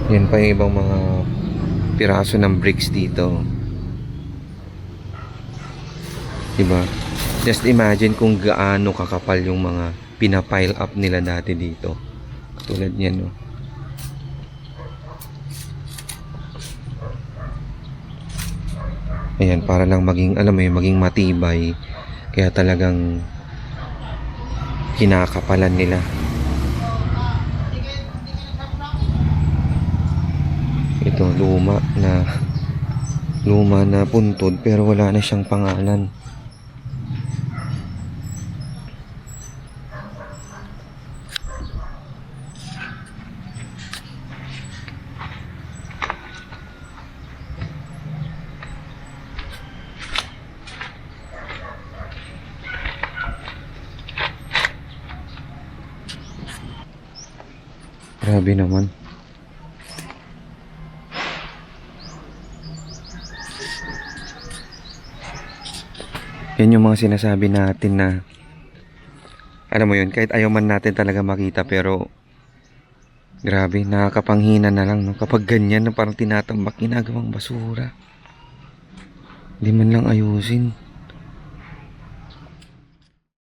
Yan pa yung ibang mga piraso ng bricks dito. Diba? Just imagine kung gaano kakapal yung mga pinapile up nila dati dito. Katulad niyan, no? Ayan, para lang maging, alam mo yun, maging matibay. Kaya talagang kinakapalan nila. Ito, luma na puntod pero wala na siyang pangalan. Grabe naman. Yan yung mga sinasabi natin na, alam mo yun, kahit ayaw man natin talaga makita, pero grabe, nakakapanghina na lang, no? Kapag ganyan na parang tinatambak, ginagawang basura. Hindi man lang ayusin.